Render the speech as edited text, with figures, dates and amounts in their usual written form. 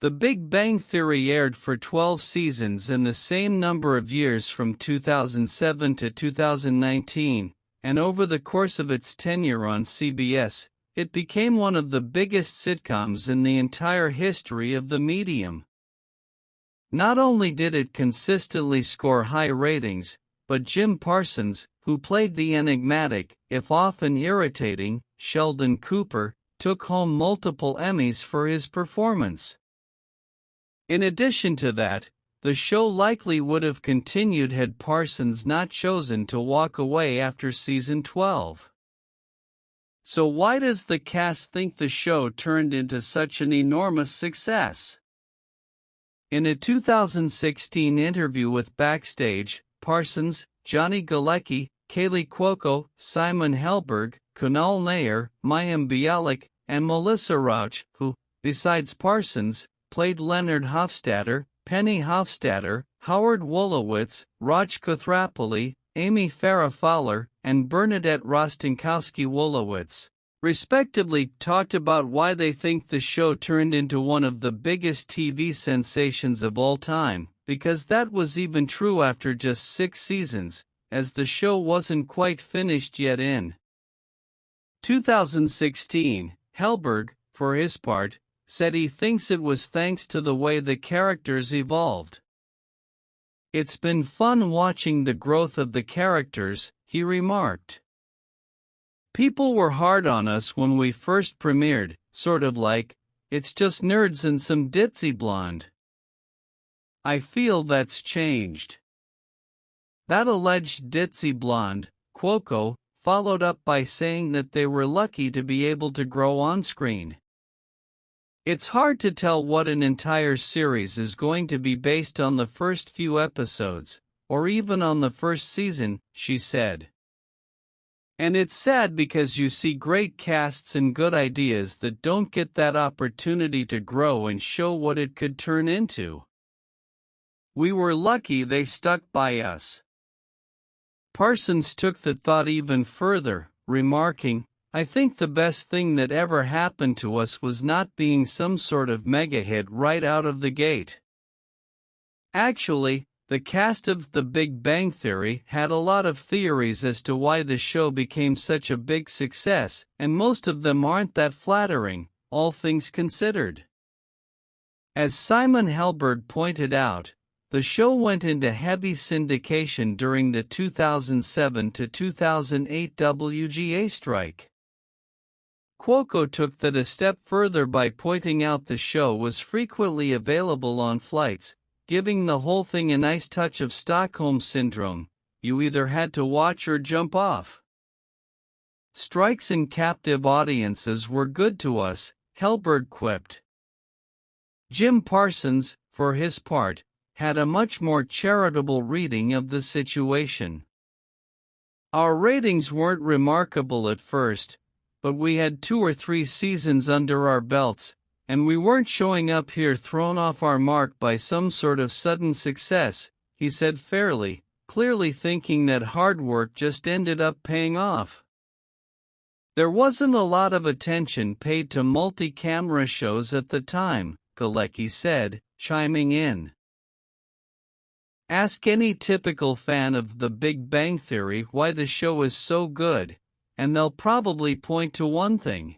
The Big Bang Theory aired for 12 seasons in the same number of years from 2007 to 2019, and over the course of its tenure on CBS, it became one of the biggest sitcoms in the entire history of the medium. Not only did it consistently score high ratings, but Jim Parsons, who played the enigmatic, if often irritating, Sheldon Cooper, took home multiple Emmys for his performance. In addition to that, the show likely would have continued had Parsons not chosen to walk away after season 12. So why does the cast think the show turned into such an enormous success? In a 2016 interview with Backstage, Parsons, Johnny Galecki, Kaley Cuoco, Simon Helberg, Kunal Nair, Mayim Bialik, and Melissa Rauch, who, besides Parsons, played Leonard Hofstadter, Penny Hofstadter, Howard Wolowitz, Raj Kothrapalli, Amy Farrah Fowler, and Bernadette Rostenkowski-Wolowitz, respectively, talked about why they think the show turned into one of the biggest TV sensations of all time, because that was even true after just 6 seasons, as the show wasn't quite finished yet. In 2016, Helberg, for his part, said he thinks it was thanks to the way the characters evolved. "It's been fun watching the growth of the characters," he remarked. "People were hard on us when we first premiered, sort of like, it's just nerds and some ditzy blonde. I feel that's changed." That alleged ditzy blonde, Cuoco, followed up by saying that they were lucky to be able to grow on screen. "It's hard to tell what an entire series is going to be based on the first few episodes, or even on the first season," she said. "And it's sad because you see great casts and good ideas that don't get that opportunity to grow and show what it could turn into. We were lucky they stuck by us." Parsons took the thought even further, remarking, "I think the best thing that ever happened to us was not being some sort of mega hit right out of the gate." Actually, the cast of The Big Bang Theory had a lot of theories as to why the show became such a big success, and most of them aren't that flattering, all things considered. As Simon Helberg pointed out, the show went into heavy syndication during the 2007 to 2008 WGA strike. Cuoco took that a step further by pointing out the show was frequently available on flights, giving the whole thing a nice touch of Stockholm Syndrome. You either had to watch or jump off. "Strikes and captive audiences were good to us," Helberg quipped. Jim Parsons, for his part, had a much more charitable reading of the situation. "Our ratings weren't remarkable at first, but we had 2 or 3 seasons under our belts, and we weren't showing up here thrown off our mark by some sort of sudden success," he said fairly, clearly thinking that hard work just ended up paying off. "There wasn't a lot of attention paid to multi-camera shows at the time," Galecki said, chiming in. "Ask any typical fan of The Big Bang Theory why the show is so good, and they'll probably point to one thing.